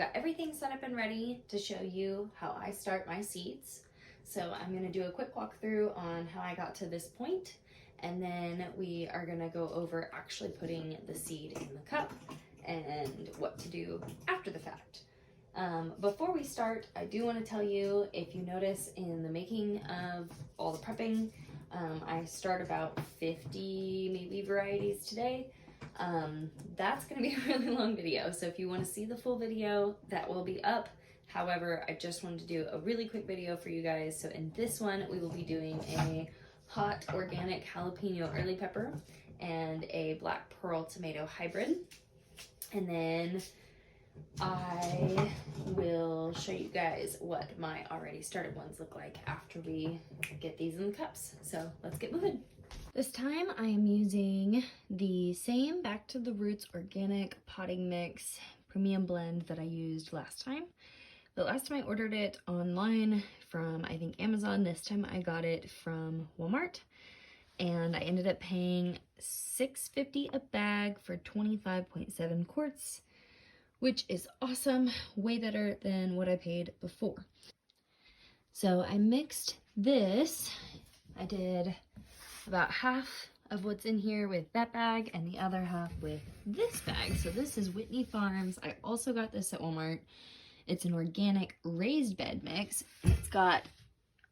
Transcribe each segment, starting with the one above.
Got everything set up and ready to show you how I start my seeds. So I'm going to do a quick walkthrough on how I got to this point, and then we are going to go over actually putting the seed in the cup and what to do after the fact. Before we start, I do want to tell you, if you notice in the making of all the prepping, I start about 50 maybe varieties today. That's going to be a really long video, so if you want to see the full video, that will be up. However, I just wanted to do a really quick video for you guys. So in this one, we will be doing a hot organic jalapeno early pepper and a black pearl tomato hybrid. And then I will show you guys what my already started ones look like after we get these in the cups. So let's get moving. This time I am using the same Back to the Roots organic potting mix premium blend that I used last time. The last time I ordered it online from, I think, Amazon. This time I got it from Walmart, and I ended up paying $6.50 a bag for 25.7 quarts, which is awesome, way better than what I paid before. So I mixed this. I did about half of what's in here with that bag and the other half with this bag. So this is Whitney Farms. I also got this at Walmart. It's an organic raised bed mix. It's got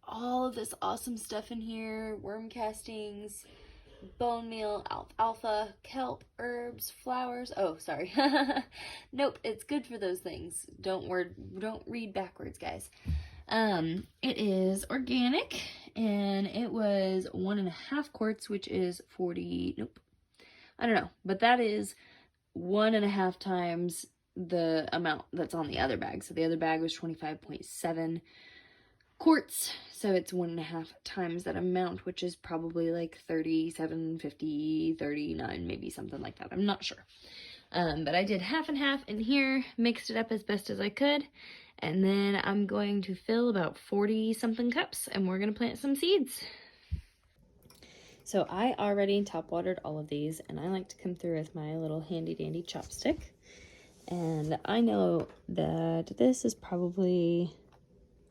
all of this awesome stuff in here: worm castings, bone meal, alfalfa, kelp, herbs, flowers. Oh, sorry. Nope, it's good for those things. Don't read backwards, guys. It is organic, and it was 1.5 quarts, which is 40, nope, I don't know, but that is 1.5 times the amount that's on the other bag. So the other bag was 25.7 quarts, so it's 1.5 times that amount, which is probably like 37, 50, 39, maybe something like that. I'm not sure. But I did half and half in here, mixed it up as best as I could, and then I'm going to fill about 40 something cups, and we're gonna plant some seeds. So I already top watered all of these, and I like to come through with my little handy dandy chopstick. And I know that this is probably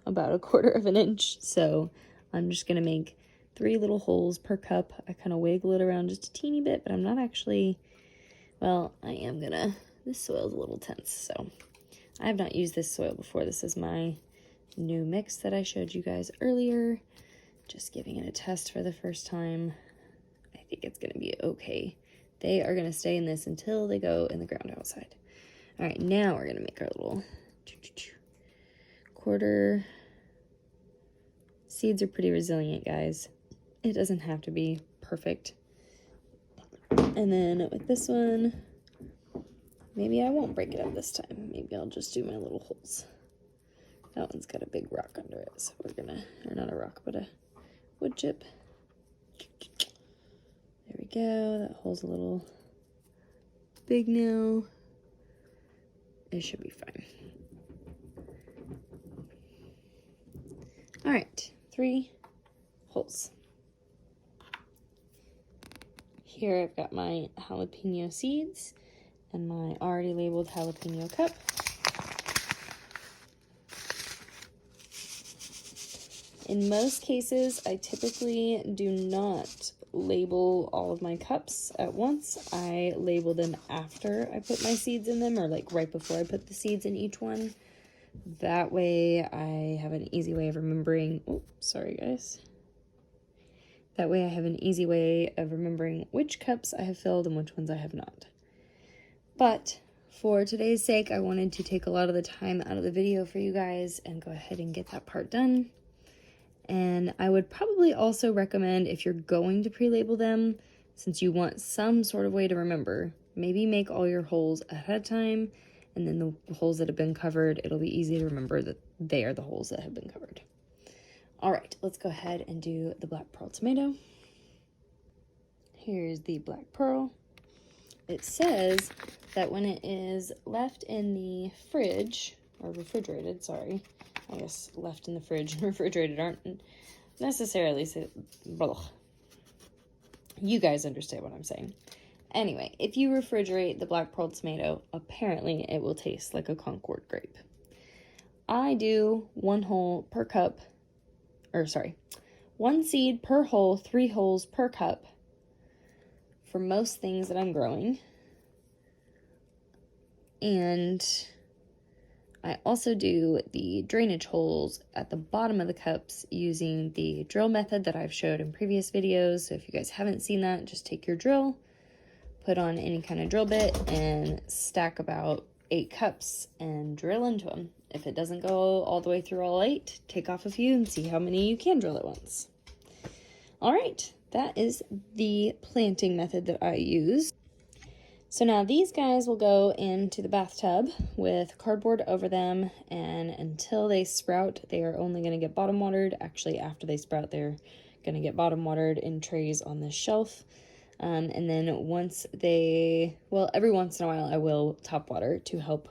about 1/4 inch, so I'm just gonna make 3 little holes per cup. I kind of wiggle it around just a teeny bit, but I'm not actually, well, I am gonna, this soil's a little tense, so I have not used this soil before. This is my new mix that I showed you guys earlier. Just giving it a test for the first time. I think it's gonna be okay. They are gonna stay in this until they go in the ground outside. All right, now we're gonna make our little quarter. Seeds are pretty resilient, guys. It doesn't have to be perfect. And then with this one, maybe I won't break it up this time. Maybe I'll just do my little holes. That one's got a big rock under it, so we're gonna, or not a rock, but a wood chip. There we go. That hole's a little big now. It should be fine. All right, 3 holes. Here I've got my jalapeno seeds and my already labeled jalapeno cup. In most cases, I typically do not label all of my cups at once. I label them after I put my seeds in them, or like right before I put the seeds in each one. That way I have an easy way of remembering, oh, sorry guys. That way I have an easy way of remembering which cups I have filled and which ones I have not. But for today's sake, I wanted to take a lot of the time out of the video for you guys and go ahead and get that part done. And I would probably also recommend, if you're going to pre-label them, since you want some sort of way to remember, maybe make all your holes ahead of time, and then the holes that have been covered, it'll be easy to remember that they are the holes that have been covered. All right, let's go ahead and do the black pearl tomato. Here's the black pearl. It says that when it is left in the fridge, or refrigerated, sorry, I guess left in the fridge and refrigerated aren't necessarily, you guys understand what I'm saying. Anyway, if you refrigerate the black pearl tomato, apparently it will taste like a Concord grape. I do 1 hole per cup, or sorry, 1 seed per hole, 3 holes per cup for most things that I'm growing. And I also do the drainage holes at the bottom of the cups using the drill method that I've showed in previous videos. So if you guys haven't seen that, just take your drill, put on any kind of drill bit, and stack about 8 cups and drill into them. If it doesn't go all the way through all 8, take off a few and see how many you can drill at once. All right, that is the planting method that I use. So now these guys will go into the bathtub with cardboard over them, and until they sprout, they are only going to get bottom watered. Actually, after they sprout, they're going to get bottom watered in trays on this shelf. And then once they, well, every once in a while I will top water to help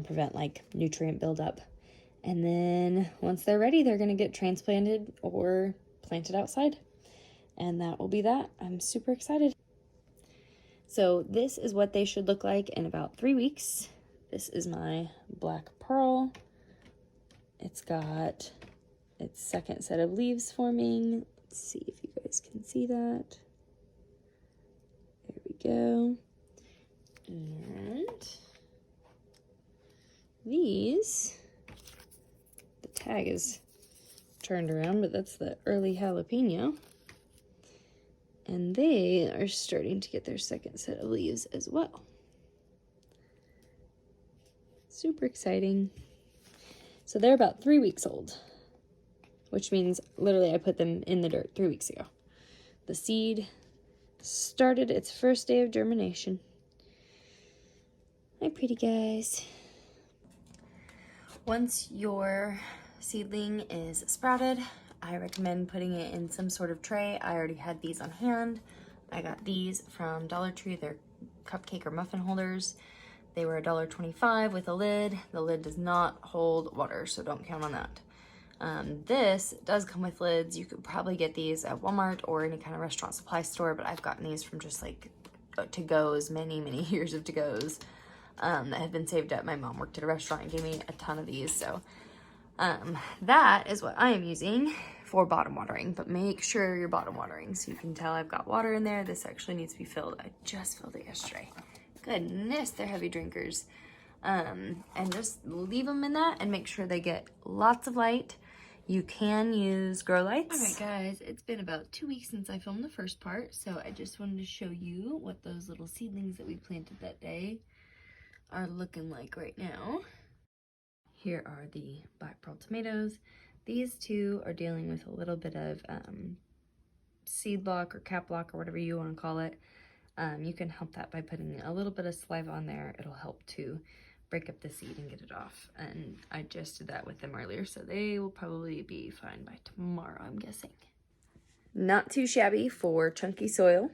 prevent like nutrient buildup. And then once they're ready, they're going to get transplanted or planted outside. And that will be that. I'm super excited. So this is what they should look like in about 3 weeks. This is my black pearl. It's got its second set of leaves forming. Let's see if you guys can see that. There we go. And these, the tag is turned around, but that's the early jalapeno. And they are starting to get their second set of leaves as well. Super exciting. So they're about 3 weeks old, which means literally I put them in the dirt 3 weeks ago. The seed started its first day of germination. My pretty guys. Once your seedling is sprouted, I recommend putting it in some sort of tray. I already had these on hand. I got these from Dollar Tree. They're cupcake or muffin holders. They were $1.25 with a lid. The lid does not hold water, so don't count on that. This does come with lids. You could probably get these at Walmart or any kind of restaurant supply store, but I've gotten these from just like to-go's, many years of to-go's that have been saved up. My mom worked at a restaurant and gave me a ton of these, so that is what I am using for bottom watering, but make sure you're bottom watering. So you can tell I've got water in there. This actually needs to be filled. I just filled it yesterday. Goodness, they're heavy drinkers. And just leave them in that and make sure they get lots of light. You can use grow lights. All right, guys, it's been about 2 weeks since I filmed the first part, so I just wanted to show you what those little seedlings that we planted that day are looking like right now. Here are the black pearl tomatoes. These two are dealing with a little bit of seed lock or cap lock or whatever you want to call it. You can help that by putting a little bit of saliva on there. It'll help to break up the seed and get it off. And I just did that with them earlier, so they will probably be fine by tomorrow, I'm guessing. Not too shabby for chunky soil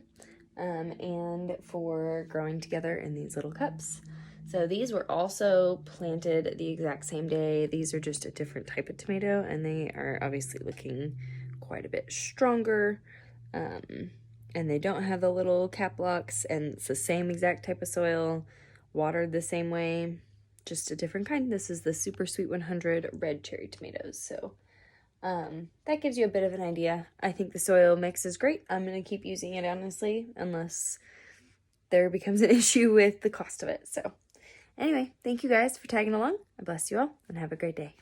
and for growing together in these little cups. So these were also planted the exact same day. These are just a different type of tomato, and they are obviously looking quite a bit stronger. And they don't have the little cap locks, and it's the same exact type of soil, watered the same way, just a different kind. This is the Super Sweet 100 red cherry tomatoes. So that gives you a bit of an idea. I think the soil mix is great. I'm going to keep using it, honestly, unless there becomes an issue with the cost of it. So anyway, thank you guys for tagging along. I bless you all and have a great day.